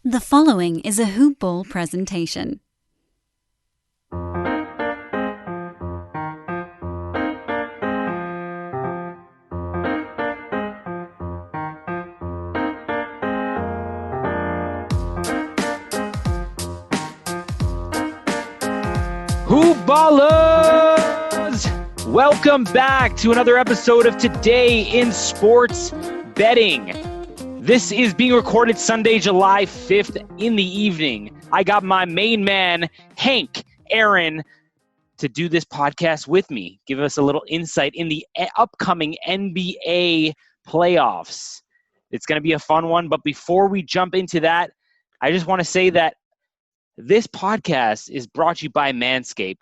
The following is a Hoop Ball presentation. Hoopballers! Welcome back to another episode of Today in Sports Betting. This is being recorded Sunday, July 5th in the evening. I got my main man, Hank Aaron, to do this podcast with me, give us a little insight in the upcoming NBA playoffs. It's going to be a fun one, but before we jump into that, I just want to say that this podcast is brought to you by Manscaped.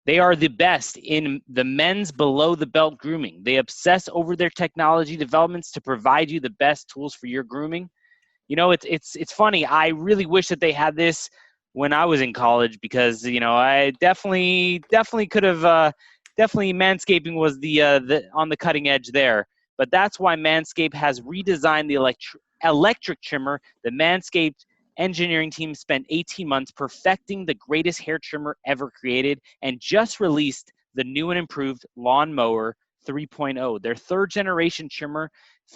They are the best in the men's below-the-belt grooming. They obsess over their technology developments to provide you the best tools for your grooming. You know, it's funny. I really wish that they had this when I was in college because, you know, I definitely could have definitely Manscaping was the on the cutting edge there. But that's why Manscaped has redesigned the electric trimmer. The Manscaped engineering team spent 18 months perfecting the greatest hair trimmer ever created and just released the new and improved Lawnmower 3.0. Their third generation trimmer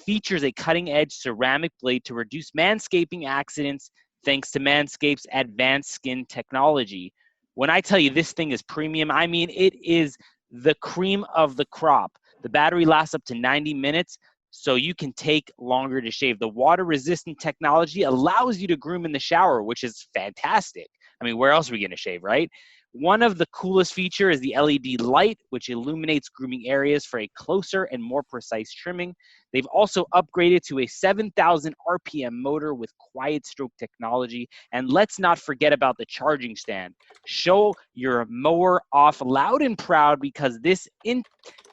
features a cutting-edge ceramic blade to reduce manscaping accidents thanks to Manscaped's advanced skin technology. When I tell you this thing is premium, I mean it is the cream of the crop. The battery lasts up to 90 minutes, so you can take longer to shave. The water-resistant technology allows you to groom in the shower, which is fantastic. I mean, where else are we going to shave, right? One of the coolest features is the LED light, which illuminates grooming areas for a closer and more precise trimming. They've also upgraded to a 7,000 RPM motor with quiet stroke technology. And let's not forget about the charging stand. Show your mower off loud and proud because this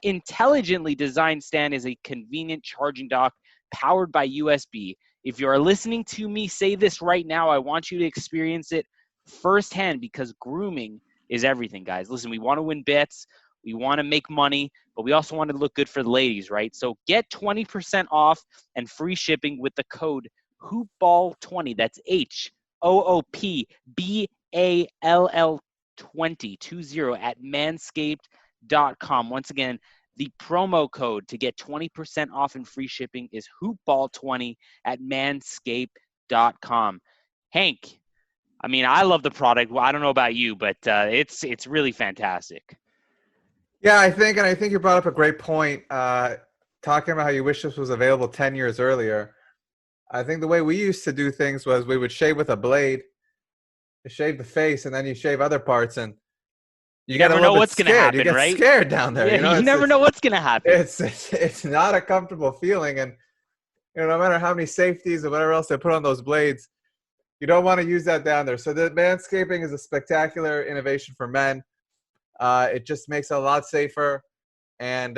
intelligently designed stand is a convenient charging dock powered by USB. If you are listening to me say this right now, I want you to experience it firsthand because grooming is everything, guys. Listen, we want to win bets, we want to make money, but we also want to look good for the ladies, right? So get 20% off and free shipping with the code HoopBall20. That's HOOPBALL20 at manscaped.com. Once again, the promo code to get 20% off and free shipping is HoopBall20 at manscaped.com. Hank, I mean, I love the product. Well, I don't know about you, but it's really fantastic. Yeah, I think you brought up a great point. Talking about how you wish this was available 10 years earlier. I think the way we used to do things was we would shave with a blade, you shave the face, and then you shave other parts, and You get a never little know bit what's going to scared. You happen, get right? scared down there. Yeah, You know, you never know what's going to happen. it's not a comfortable feeling, and no matter how many safeties or whatever else they put on those blades, you don't want to use that down there. So the manscaping is a spectacular innovation for men. It just makes it a lot safer, and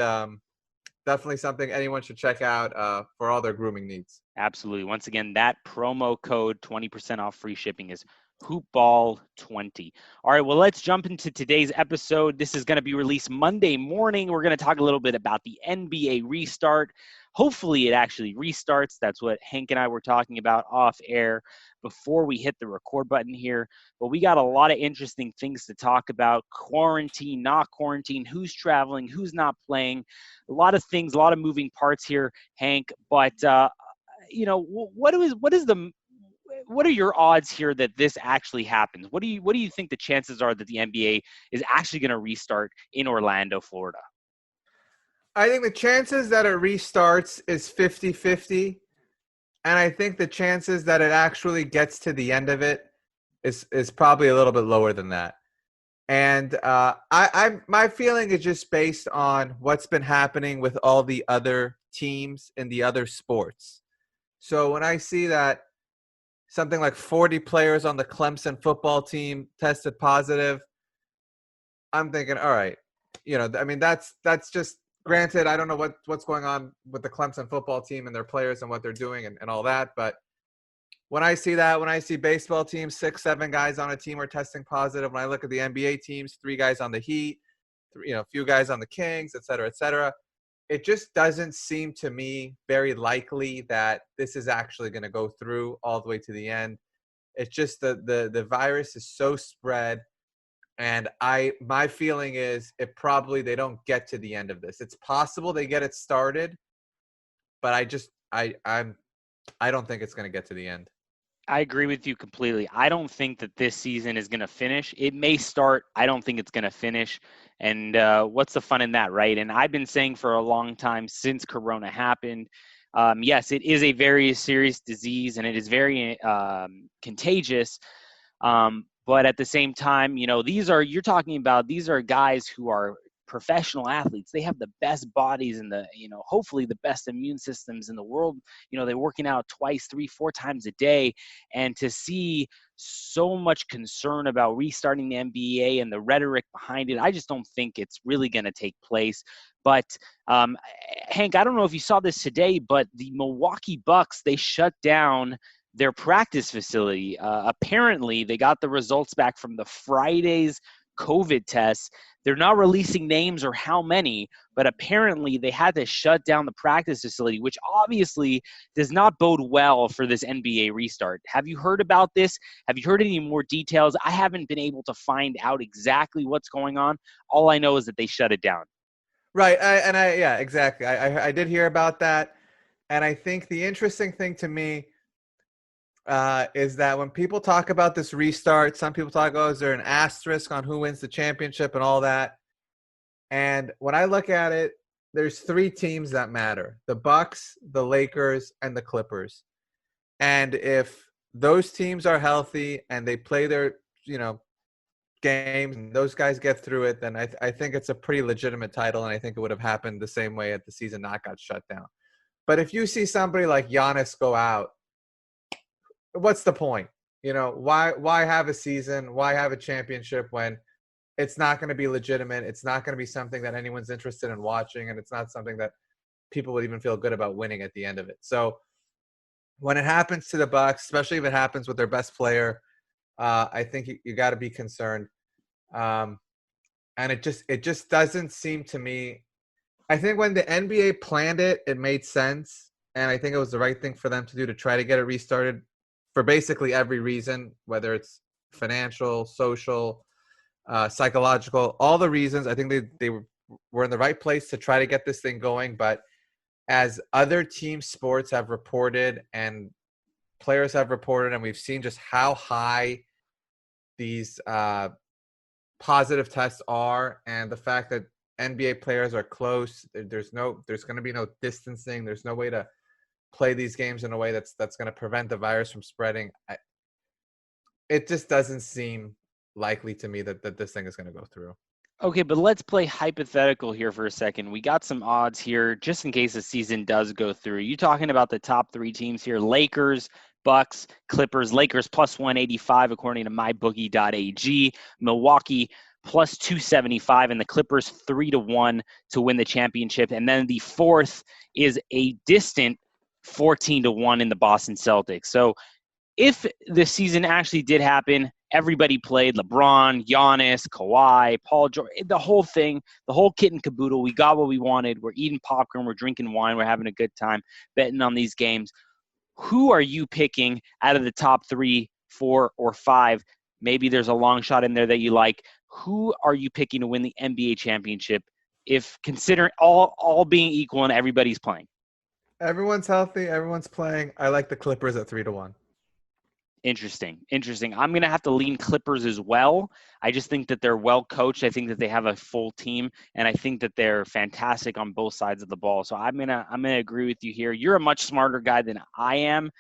definitely something anyone should check out for all their grooming needs. Absolutely. Once again, that promo code 20% off free shipping is hoopball20. All right, well, let's jump into today's episode. This is going to be released Monday morning. We're going to talk a little bit about the NBA restart. Hopefully it actually restarts. That's what Hank and I were talking about off air before we hit the record button here. But we got a lot of interesting things to talk about. Quarantine, not quarantine, who's traveling, who's not playing. A lot of things, a lot of moving parts here, Hank. But what are your odds here that this actually happens? What do you think the chances are that the NBA is actually going to restart in Orlando, Florida? I think the chances that it restarts is 50-50, and I think the chances that it actually gets to the end of it is probably a little bit lower than that. And my feeling is just based on what's been happening with all the other teams in the other sports. So when I see that something like 40 players on the Clemson football team tested positive, I'm thinking, all right, I mean, that's just granted. I don't know what's going on with the Clemson football team and their players and what they're doing and all that. But when I see that, when I see baseball teams, 6, 7 guys on a team are testing positive, when I look at the NBA teams, 3 guys on the Heat, a few guys on the Kings, et cetera, it just doesn't seem to me very likely that this is actually going to go through all the way to the end. It's just the virus is so spread. And my feeling is they don't get to the end of this. It's possible they get it started, but I don't think it's going to get to the end. I agree with you completely. I don't think that this season is going to finish. It may start. I don't think it's going to finish. And what's the fun in that, right? And I've been saying for a long time since Corona happened, yes, it is a very serious disease and it is very contagious. But at the same time, these are guys who are professional athletes. They have the best bodies and hopefully the best immune systems in the world. They're working out twice, 3, 4 times a day. And to see so much concern about restarting the NBA and the rhetoric behind it, I just don't think it's really going to take place. But Hank, I don't know if you saw this today, but the Milwaukee Bucks, they shut down their practice facility. Apparently, they got the results back from the Friday's COVID tests. They're not releasing names or how many, but apparently they had to shut down the practice facility, which obviously does not bode well for this NBA restart. Have you heard about this? Have you heard any more details? I haven't been able to find out exactly what's going on. All I know is that they shut it down. Right. Yeah, exactly. I did hear about that. And I think the interesting thing to me is that when people talk about this restart, some people talk, is there an asterisk on who wins the championship and all that? And when I look at it, there's 3 teams that matter: the Bucks, the Lakers, and the Clippers. And if those teams are healthy and they play their, games and those guys get through it, then I think it's a pretty legitimate title. And I think it would have happened the same way if the season not got shut down. But if you see somebody like Giannis go out, what's the point? Why have a season? Why have a championship when it's not going to be legitimate? It's not going to be something that anyone's interested in watching, and it's not something that people would even feel good about winning at the end of it. So when it happens to the Bucks, especially if it happens with their best player, I think you got to be concerned. And it just doesn't seem to me. I think when the NBA planned it, it made sense, and I think it was the right thing for them to do to try to get it restarted for basically every reason, whether it's financial, social, psychological, all the reasons. I think they were in the right place to try to get this thing going. But as other team sports have reported and players have reported, and we've seen just how high these positive tests are, and the fact that NBA players are close, there's going to be no distancing. There's no way to play these games in a way that's going to prevent the virus from spreading. It just doesn't seem likely to me that this thing is going to go through. Okay, but let's play hypothetical here for a second. We got some odds here just in case the season does go through. You talking about the top 3 teams here: Lakers, Bucks, Clippers. Lakers plus 185 according to mybookie.ag. Milwaukee plus 275, and the Clippers 3-1 to win the championship. And then the fourth is a distant 14-1 in the Boston Celtics. So if the season actually did happen, everybody played: LeBron, Giannis, Kawhi, Paul George, the whole thing, the whole kit and caboodle. We got what we wanted. We're eating popcorn. We're drinking wine. We're having a good time betting on these games. Who are you picking out of the top 3, 4, or 5? Maybe there's a long shot in there that you like. Who are you picking to win the NBA championship if considering all being equal and everybody's playing? Everyone's healthy. Everyone's playing. I like the Clippers at 3-1. Interesting. I'm going to have to lean Clippers as well. I just think that they're well coached. I think that they have a full team, and I think that they're fantastic on both sides of the ball. So I'm gonna agree with you here. You're a much smarter guy than I am.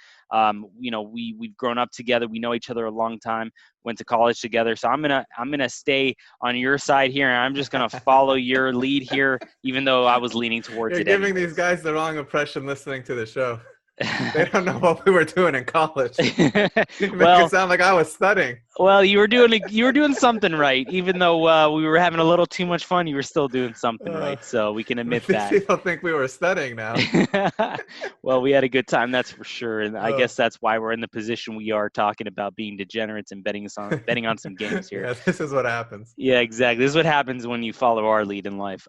We've grown up together. We know each other a long time. Went to college together. So I'm gonna stay on your side here, and I'm just gonna follow your lead here, even though I was leaning towards it. You're giving these guys the wrong impression listening to the show. They don't know what we were doing in college. You make it sound like I was studying. Well, you were doing something right. Even though we were having a little too much fun, you were still doing something right. So we can admit that. People think we were studying now. Well, we had a good time, that's for sure. And I guess that's why we're in the position we are, talking about being degenerates and betting on some games here. Yeah, this is what happens. Yeah, exactly. This is what happens when you follow our lead in life.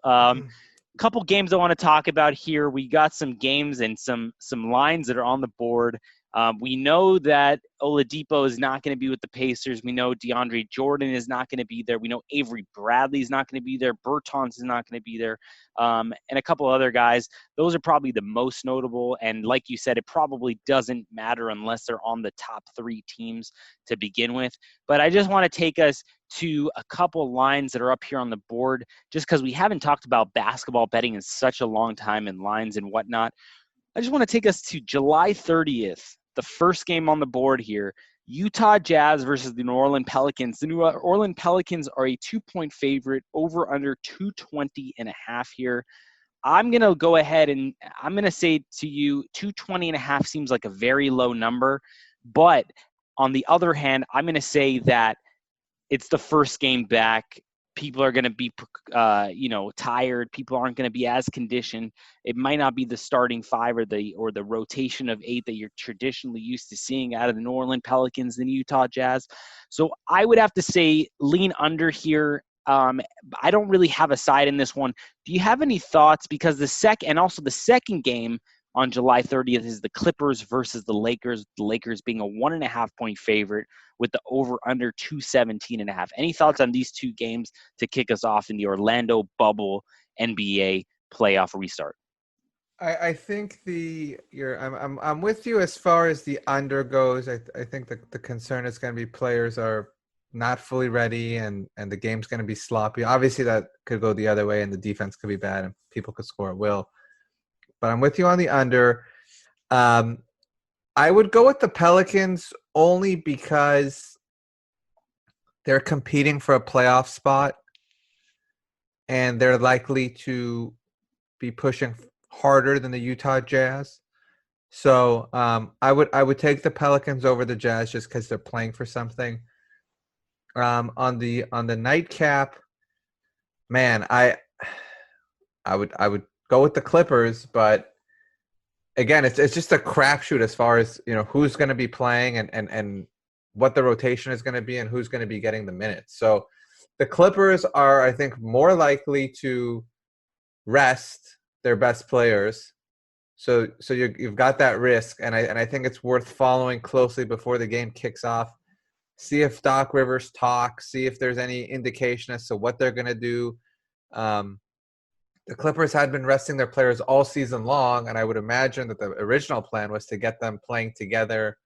Couple games I want to talk about here. We got some games and some lines that are on the board. We know that Oladipo is not going to be with the Pacers. We know DeAndre Jordan is not going to be there. We know Avery Bradley is not going to be there. Bertans is not going to be there. And a couple other guys. Those are probably the most notable. And like you said, it probably doesn't matter unless they're on the top 3 teams to begin with. But I just want to take us to a couple lines that are up here on the board, just because we haven't talked about basketball betting in such a long time and lines and whatnot. I just want to take us to July 30th, the first game on the board here. Utah Jazz versus the New Orleans Pelicans. The New Orleans Pelicans are a 2-point favorite, over under 220.5 here. I'm going to go ahead and I'm going to say to you 220.5 seems like a very low number. But on the other hand, I'm going to say that it's the first game back. People are going to be, tired. People aren't going to be as conditioned. It might not be the starting 5 or the rotation of 8 that you're traditionally used to seeing out of the New Orleans Pelicans and Utah Jazz. So I would have to say lean under here. I don't really have a side in this one. Do you have any thoughts? Because the second game on July 30th is the Clippers versus the Lakers. The Lakers being a 1.5 point favorite with the over under 217.5. Any thoughts on these two games to kick us off in the Orlando bubble NBA playoff restart? I think I'm with you as far as the under goes. I think the concern is going to be players are not fully ready and the game's going to be sloppy. Obviously, that could go the other way and the defense could be bad and people could score at will. But I'm with you on the under. I would go with the Pelicans only because they're competing for a playoff spot and they're likely to be pushing harder than the Utah Jazz. So I would take the Pelicans over the Jazz just because they're playing for something. On the nightcap, man, I would go with the Clippers, but again, it's just a crapshoot as far as who's going to be playing and what the rotation is going to be and who's going to be getting the minutes. So the Clippers are, I think, more likely to rest their best players. So you've got that risk, and I think it's worth following closely before the game kicks off. See if Doc Rivers talks. See if there's any indication as to what they're going to do. The Clippers had been resting their players all season long, and I would imagine that the original plan was to get them playing together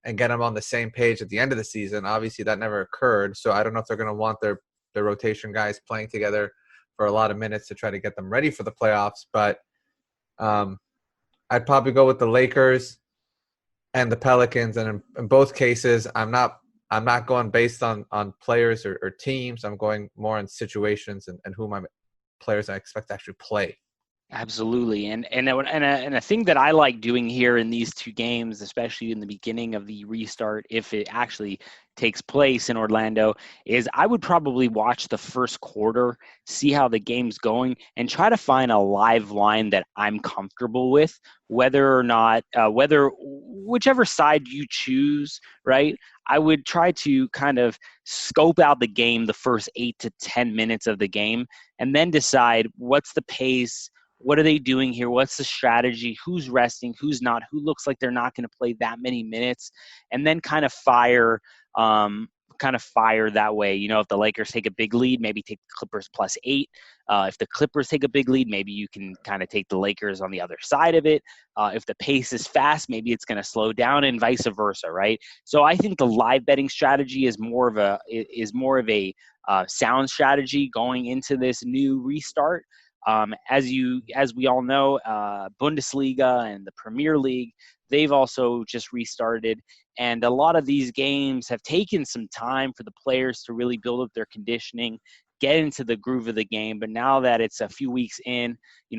and get them on the same page at the end of the season. Obviously, that never occurred, so I don't know if they're going to want their rotation guys playing together for a lot of minutes to try to get them ready for the playoffs. But I'd probably go with the Lakers and the Pelicans, and in both cases, I'm not going based on players or teams. I'm going more on situations and who my players I expect to actually play. Absolutely. And a thing that I like doing here in these two games, especially in the beginning of the restart, if it actually takes place in Orlando, is I would probably watch the first quarter, see how the game's going, and try to find a live line that I'm comfortable with, whether or not, whichever side you choose, right? I would try to kind of scope out the game the first 8 to 10 minutes of the game and then decide what's the pace, what are they doing here, what's the strategy, who's resting, who's not, who looks like they're not going to play that many minutes, and then kind of fire that way. If the Lakers take a big lead, maybe take the Clippers +8. If the Clippers take a big lead, maybe you can kind of take the Lakers on the other side of it. If the pace is fast, maybe it's going to slow down, and vice versa, right? So I think the live betting strategy is more of a sound strategy going into this new restart. As we all know, Bundesliga and the Premier League, they've also just restarted. And a lot of these games have taken some time for the players to really build up their conditioning, get into the groove of the game. But now that it's a few weeks in,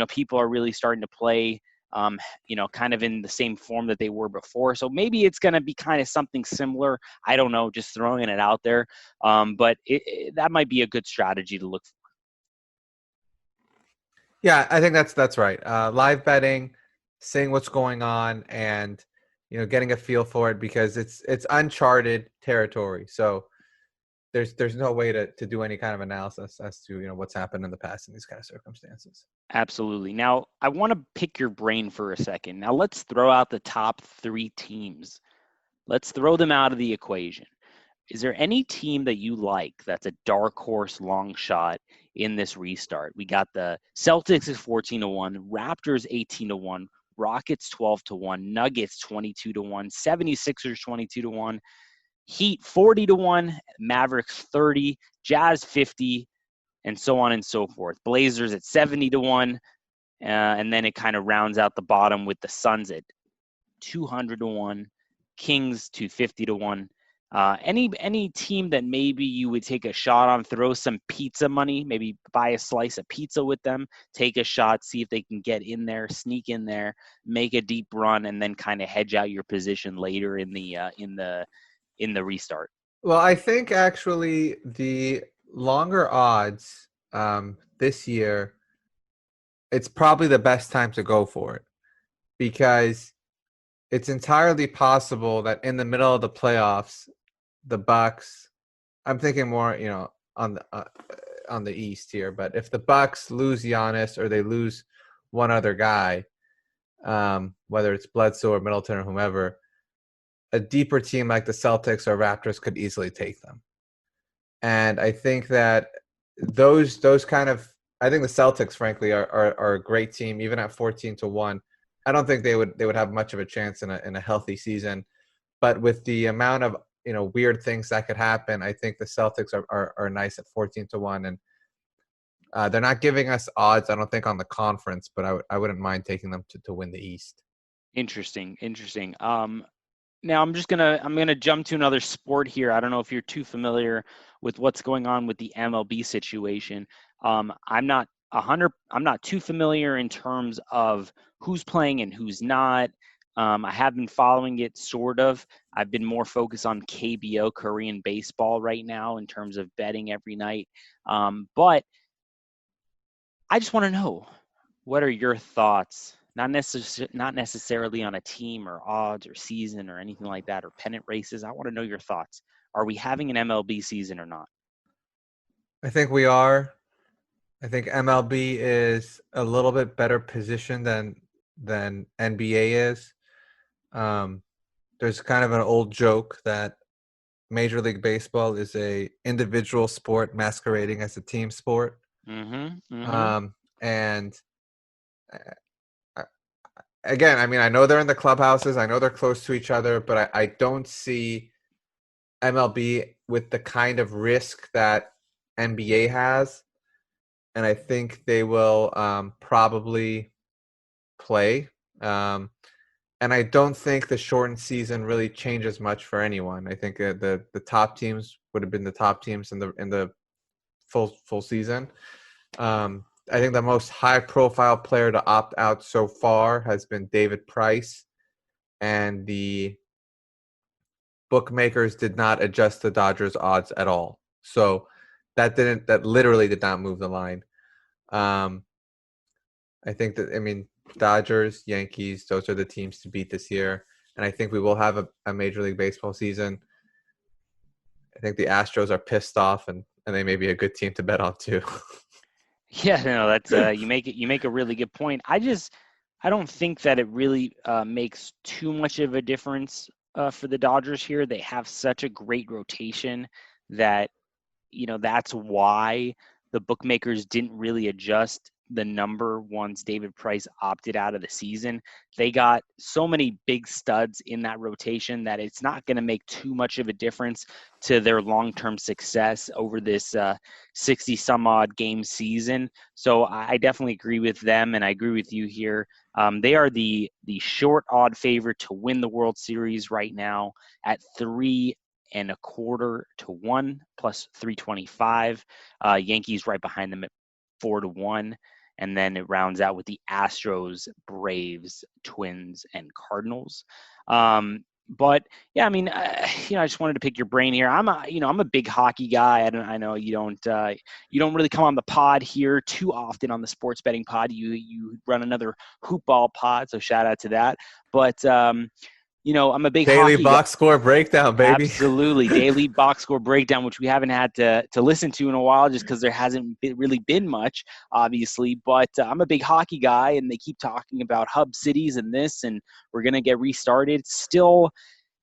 people are really starting to play, kind of in the same form that they were before. So maybe it's going to be kind of something similar. I don't know, just throwing it out there. But that might be a good strategy to look for. Yeah, I think that's right. Live betting, seeing what's going on, and getting a feel for it, because it's uncharted territory. So there's no way to do any kind of analysis as to what's happened in the past in these kind of circumstances. Absolutely. Now, I want to pick your brain for a second. Now, let's throw out the top 3 teams. Let's throw them out of the equation. Is there any team that you like that's a dark horse long shot in this restart? We got the Celtics at 14-1, Raptors 18-1, Rockets 12-1, Nuggets 22-1, 76ers 22-1, Heat 40-1, Mavericks 30, Jazz 50, and so on and so forth. Blazers at 70-1, and then it kind of rounds out the bottom with the Suns at 200-1, Kings 250-1. Any team that maybe you would take a shot on, throw some pizza money, maybe buy a slice of pizza with them, take a shot, see if they can get in there, sneak in there, make a deep run, and then kind of hedge out your position later in the restart. Well, I think actually the longer odds this year, it's probably the best time to go for it, because it's entirely possible that in the middle of the playoffs, the Bucks, I'm thinking more, on the East here, but if the Bucks lose Giannis or they lose one other guy, whether it's Bledsoe or Middleton or whomever, a deeper team like the Celtics or Raptors could easily take them. And I think that those kind of, I think the Celtics, frankly, are a great team, even at 14-1. I don't think they would have much of a chance in a healthy season, but with the amount of weird things that could happen, I think the Celtics are nice at 14-1, and they're not giving us odds, I don't think, on the conference, but I wouldn't mind taking them to win the East. Interesting. Now I'm gonna jump to another sport here. I don't know if you're too familiar with what's going on with the MLB situation. I'm not too familiar in terms of who's playing and who's not. I have been following it sort of. I've been more focused on KBO, Korean baseball, right now in terms of betting every night. But I just want to know, what are your thoughts? Not necessarily on a team or odds or season or anything like that, or pennant races. I want to know your thoughts. Are we having an MLB season or not? I think we are. I think MLB is a little bit better positioned than NBA is. There's kind of an old joke that Major League Baseball is a individual sport masquerading as a team sport. And again, I mean, I know they're in the clubhouses, I know they're close to each other, but I don't see MLB with the kind of risk that NBA has. And I think they will probably play. And I don't think the shortened season really changes much for anyone. I think the top teams would have been the top teams in the full season. I think the most high-profile player to opt out so far has been David Price, and the bookmakers did not adjust the Dodgers' odds at all. So that literally did not move the line. I think that, Dodgers, Yankees, those are the teams to beat this year. And I think we will have a Major League Baseball season. I think the Astros are pissed off, and they may be a good team to bet on too. Yeah, no, that's you make a really good point. I don't think that it really makes too much of a difference for the Dodgers here. They have such a great rotation that that's why the bookmakers didn't really adjust the number once David Price opted out of the season. They got so many big studs in that rotation that it's not going to make too much of a difference to their long-term success over this 60 some odd game season. So I definitely agree with them, and I agree with you here. They are the short odd favorite to win the World Series right now at 3.25-1 plus 325. Yankees right behind them at 4-1. And then it rounds out with the Astros, Braves, Twins, and Cardinals. But yeah, I just wanted to pick your brain here. I'm a big hockey guy. I know you don't really come on the pod here too often on the sports betting pod. You run another hoopball pod, so shout out to that. But I'm a big Daily hockey guy. box score breakdown, baby. Absolutely. Daily box score breakdown, which we haven't had to listen to in a while just because there hasn't really been much, obviously. But I'm a big hockey guy, and they keep talking about hub cities and this, and we're going to get restarted. Still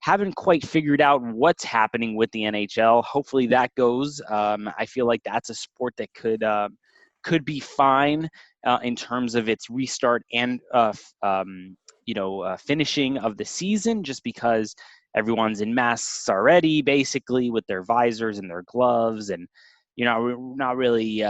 haven't quite figured out what's happening with the NHL. Hopefully that goes. I feel like that's a sport that could be fine in terms of its restart and finishing of the season, just because everyone's in masks already, basically with their visors and their gloves, and not really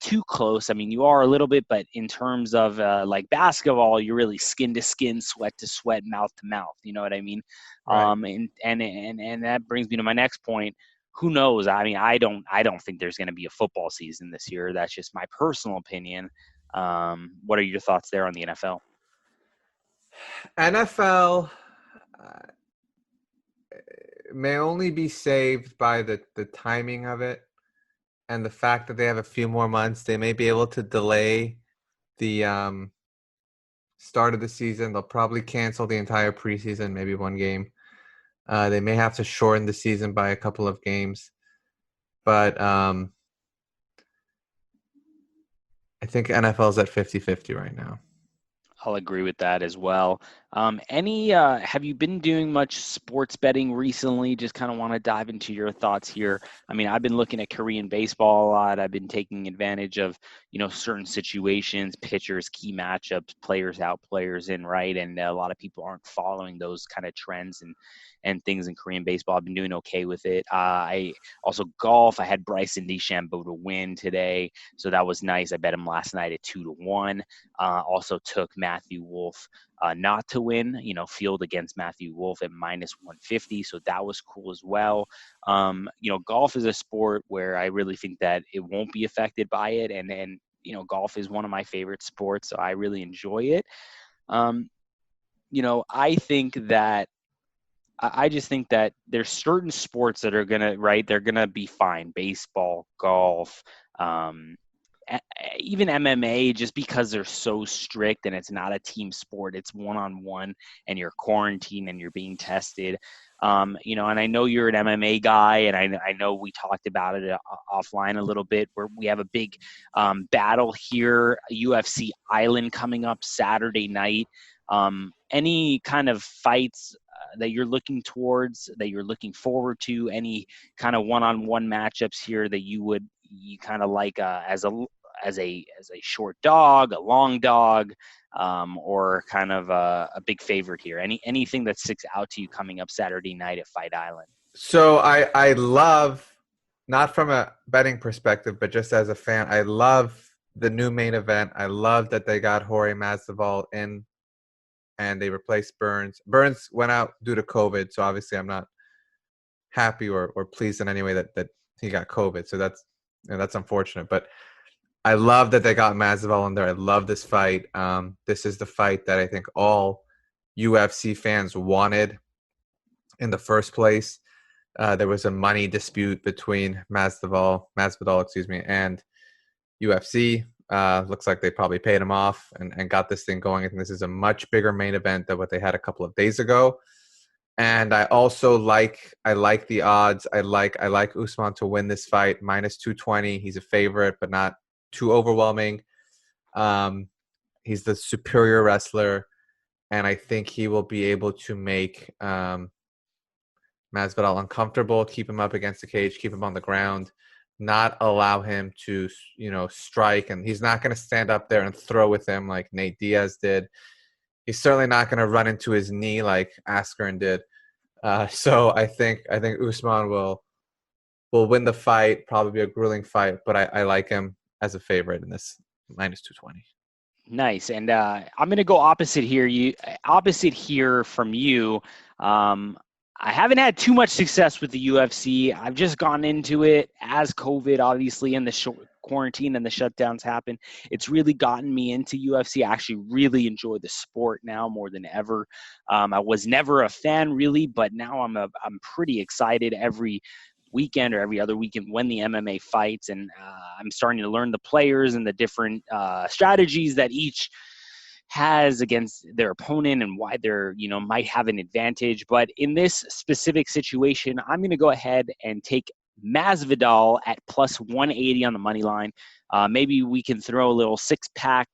too close. I mean, you are a little bit, but in terms of like basketball, you're really skin to skin, sweat to sweat, mouth to mouth. You know what I mean? Right. And that brings me to my next point. Who knows? I mean, I don't think there's going to be a football season this year. That's just my personal opinion. What are your thoughts there on the NFL? NFL may only be saved by the timing of it and the fact that they have a few more months. They may be able to delay the start of the season. They'll probably cancel the entire preseason, maybe one game. They may have to shorten the season by a couple of games. But I think NFL's at 50-50 right now. I'll agree with that as well. Have you been doing much sports betting recently? Just kind of want to dive into your thoughts here. I mean, I've been looking at Korean baseball a lot. I've been taking advantage of, certain situations, pitchers, key matchups, players out, players in, right? And a lot of people aren't following those kind of trends and things in Korean baseball. I've been doing okay with it. I also golf. I had Bryson DeChambeau to win today, so that was nice. I bet him last night at 2-1. Also took Matthew Wolff not to win, field against Matthew Wolff at -150. So that was cool as well. Golf is a sport where I really think that it won't be affected by it. And golf is one of my favorite sports, so I really enjoy it. I think that I just think that there's certain sports that are they're gonna be fine. Baseball, golf, even MMA, just because they're so strict and it's not a team sport, it's one-on-one, and you're quarantined and you're being tested. And I know you're an MMA guy, and I know we talked about it offline a little bit, where we have a big battle here, UFC Island coming up Saturday night. Any kind of fights that you're looking towards, that you're looking forward to, any kind of one-on-one matchups here that you kind of like as a short dog, a long dog, or kind of a big favorite here? Anything that sticks out to you coming up Saturday night at Fight Island? So I love, not from a betting perspective, but just as a fan, I love the new main event. I love that they got Jorge Masvidal in, and they replaced Burns. Burns went out due to COVID, so obviously I'm not happy or pleased in any way that he got COVID. So that's unfortunate. But I love that they got Masvidal in there. I love this fight. This is the fight that I think all UFC fans wanted in the first place. There was a money dispute between Masvidal, and UFC. Looks like they probably paid him off and got this thing going. I think this is a much bigger main event than what they had a couple of days ago. And I also like the odds. I like Usman to win this fight, -220. He's a favorite, but not too overwhelming. He's the superior wrestler, and I think he will be able to make Masvidal uncomfortable, keep him up against the cage, keep him on the ground, not allow him to, strike. And he's not going to stand up there and throw with him like Nate Diaz did. He's certainly not going to run into his knee like Askren did. So I think Usman will win the fight, probably be a grueling fight, but I like him as a favorite in this -220. Nice. And I'm going to go opposite here from you. I haven't had too much success with the UFC. I've just gone into it as COVID, obviously, and the quarantine and the shutdowns happen. It's really gotten me into UFC. I actually really enjoy the sport now more than ever. I was never a fan, really, but now I'm pretty excited every weekend or every other weekend when the MMA fights, and I'm starting to learn the players and the different strategies that each has against their opponent and why they're, might have an advantage. But in this specific situation, I'm going to go ahead and take Masvidal at plus 180 on the money line. Maybe we can throw a little 6-pack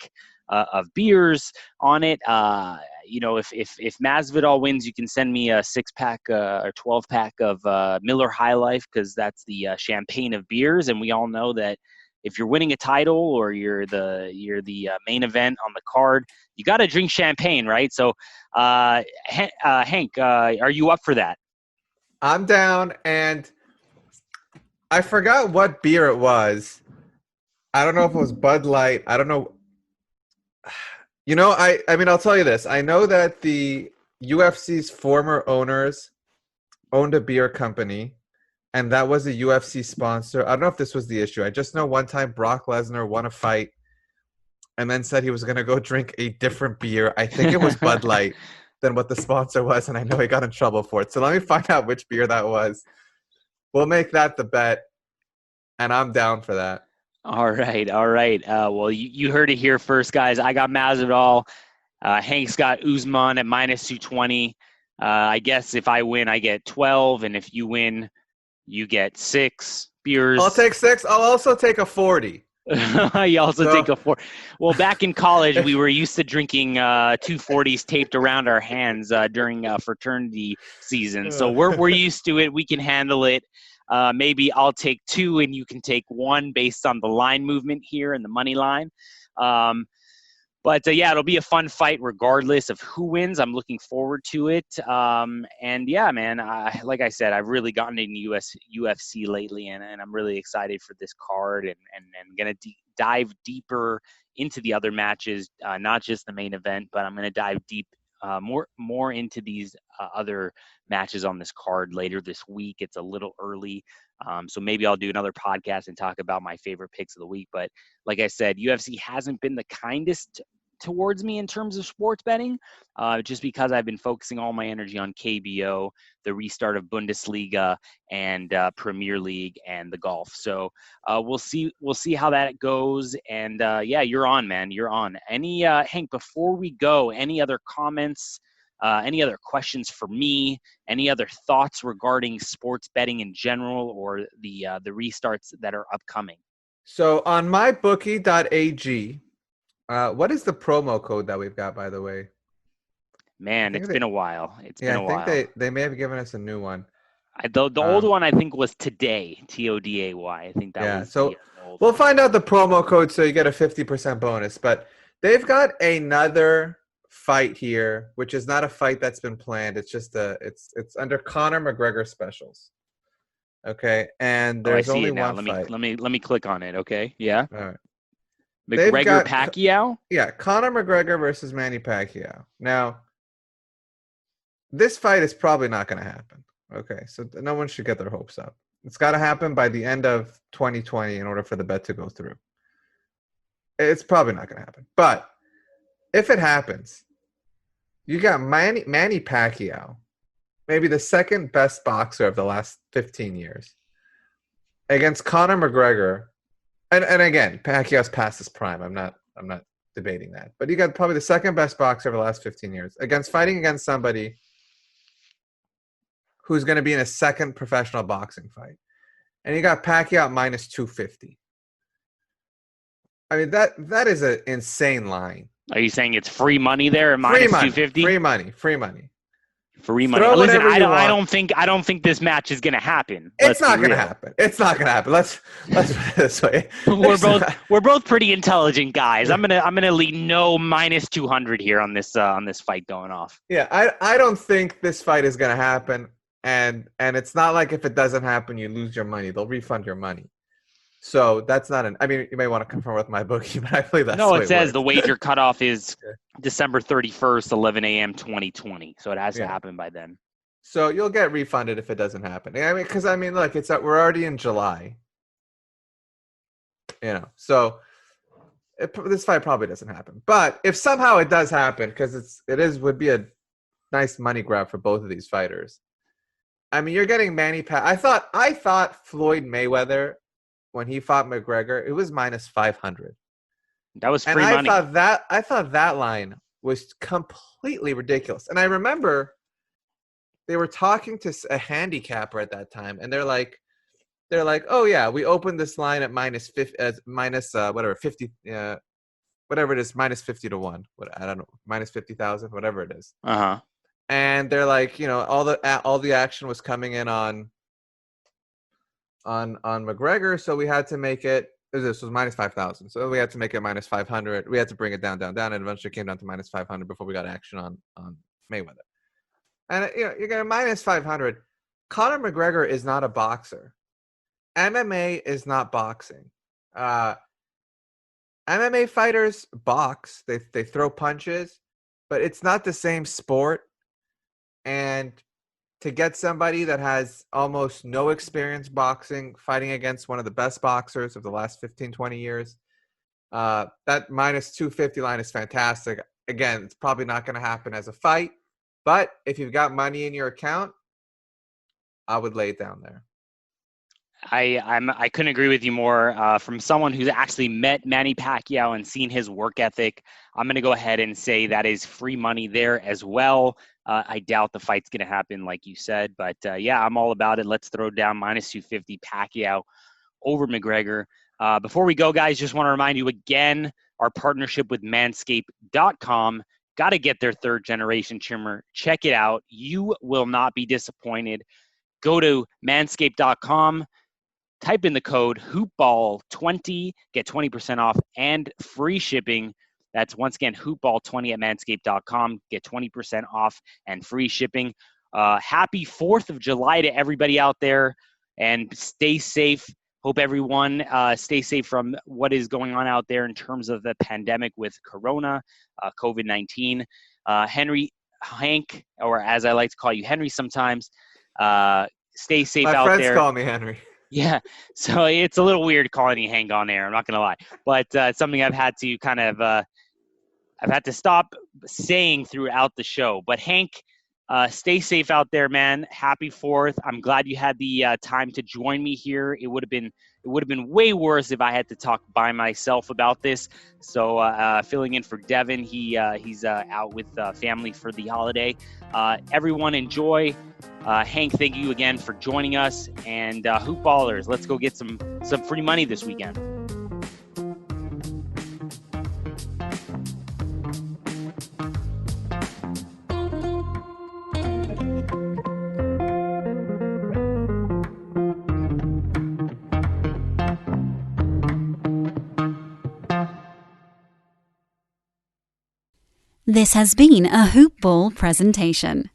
of beers on it. If Masvidal wins, you can send me a 6-pack or 12-pack of Miller High Life, because that's the champagne of beers, and we all know that if you're winning a title or you're the main event on the card, you got to drink champagne, right? So, Hank, are you up for that? I'm down, and I forgot what beer it was. I don't know if it was Bud Light. I don't know. I mean, I'll tell you this. I know that the UFC's former owners owned a beer company, and that was a UFC sponsor. I don't know if this was the issue. I just know one time Brock Lesnar won a fight and then said he was going to go drink a different beer. I think it was Bud Light than what the sponsor was, and I know he got in trouble for it. So let me find out which beer that was. We'll make that the bet, and I'm down for that. All right. Well, you heard it here first, guys. I got Masvidal. Hank's got Usman at minus 220. I guess if I win, I get 12, and if you win, you get 6 beers. I'll take 6. I'll also take a 40. You also take a 4. Well, back in college, we were used to drinking 240s taped around our hands during fraternity season. So we're used to it. We can handle it. Maybe I'll take 2 and you can take 1 based on the line movement here and the money line. But it'll be a fun fight regardless of who wins. I'm looking forward to it. And yeah, man, like I said, I've really gotten into UFC lately, and I'm really excited for this card and going to dive deeper into the other matches, not just the main event, but I'm going to dive deep more into these other matches on this card later this week. It's a little early. So maybe I'll do another podcast and talk about my favorite picks of the week. But like I said, UFC hasn't been the kindest towards me in terms of sports betting, just because I've been focusing all my energy on KBO, the restart of Bundesliga, and Premier League and the golf. So we'll see how that goes. And you're on, man. You're on. Hank, before we go, any other comments? Any other questions for me? Any other thoughts regarding sports betting in general, or the restarts that are upcoming? So on mybookie.ag, what is the promo code that we've got, by the way? Man, it's been a while. I think they may have given us a new one. The old one, I think, was today, TODAY. I think that was. So we'll find out the promo code so you get a 50% bonus. But they've got another fight here, which is not a fight that's been planned. It's just it's under Conor McGregor specials. Okay, and there's only one fight. Let me click on it. Okay, yeah. All right. McGregor Pacquiao. Yeah, Conor McGregor versus Manny Pacquiao. Now, this fight is probably not going to happen. Okay, so no one should get their hopes up. It's got to happen by the end of 2020 in order for the bet to go through. It's probably not going to happen, but if it happens, you got Manny Pacquiao, maybe the second best boxer of the last 15 years, against Conor McGregor. And again, Pacquiao's past his prime. I'm not debating that. But you got probably the second best boxer of the last 15 years fighting against somebody who's going to be in a second professional boxing fight. And you got Pacquiao minus 250. I mean, that is an insane line. Are you saying it's free money there at minus 250? Free money. Listen, I don't think this match is going to happen. It's not going to happen. Let's put it this way. We're both pretty intelligent guys. I'm gonna lean no minus 200 here on this fight going off. Yeah, I don't think this fight is going to happen, and it's not like if it doesn't happen you lose your money. They'll refund your money. So that's not I mean, you may want to confirm with my bookie, but I believe that's no. It says the wager cutoff is December 31st, 11 a.m. 2020. So it has to happen by then. So you'll get refunded if it doesn't happen. I mean, because look, we're already in July. So this fight probably doesn't happen. But if somehow it does happen, because would be a nice money grab for both of these fighters. I mean, you're getting Manny I thought Floyd Mayweather, when he fought McGregor, it was minus 500. That was free money. I thought that line was completely ridiculous. And I remember they were talking to a handicapper at that time, and they're like, oh yeah, we opened this line at minus 50, whatever 50, whatever it is, minus 50 to 1. What, I don't know, minus 50,000, whatever it is. And they're like, all the action was coming in on McGregor, so we had to make it. This was minus 5,000, so we had to make it minus 500. We had to bring it down, and eventually came down to minus 500 before we got action on Mayweather. And you get a minus 500. Conor McGregor is not a boxer. MMA is not boxing. MMA fighters box. They throw punches, but it's not the same sport. And to get somebody that has almost no experience boxing, fighting against one of the best boxers of the last 15, 20 years, that minus 250 line is fantastic. Again, it's probably not going to happen as a fight, but if you've got money in your account, I would lay it down there. I couldn't agree with you more. From someone who's actually met Manny Pacquiao and seen his work ethic, I'm going to go ahead and say that is free money there as well. I doubt the fight's going to happen, like you said. But, yeah, I'm all about it. Let's throw down minus 250 Pacquiao over McGregor. Before we go, guys, just want to remind you again, our partnership with Manscaped.com. Got to get their third-generation trimmer. Check it out. You will not be disappointed. Go to Manscaped.com. Type in the code HoopBall20, get 20% off and free shipping. That's once again HoopBall20 at Manscaped.com. Get 20% off and free shipping. Happy 4th of July to everybody out there, and stay safe. Hope everyone stays safe from what is going on out there in terms of the pandemic with Corona, COVID-19. Hank, or as I like to call you, Henry sometimes, stay safe out there. My friends call me Henry. Yeah, so it's a little weird calling you Hank on air, I'm not going to lie. But it's something I've had to kind of I've had to stop saying throughout the show. But Hank, stay safe out there, man. Happy 4th. I'm glad you had the time to join me here. It would have been way worse if I had to talk by myself about this. So filling in for Devin, he's out with family for the holiday. Everyone enjoy. Hank, thank you again for joining us. And Hoopballers, let's go get some free money this weekend. This has been a Hoopball presentation.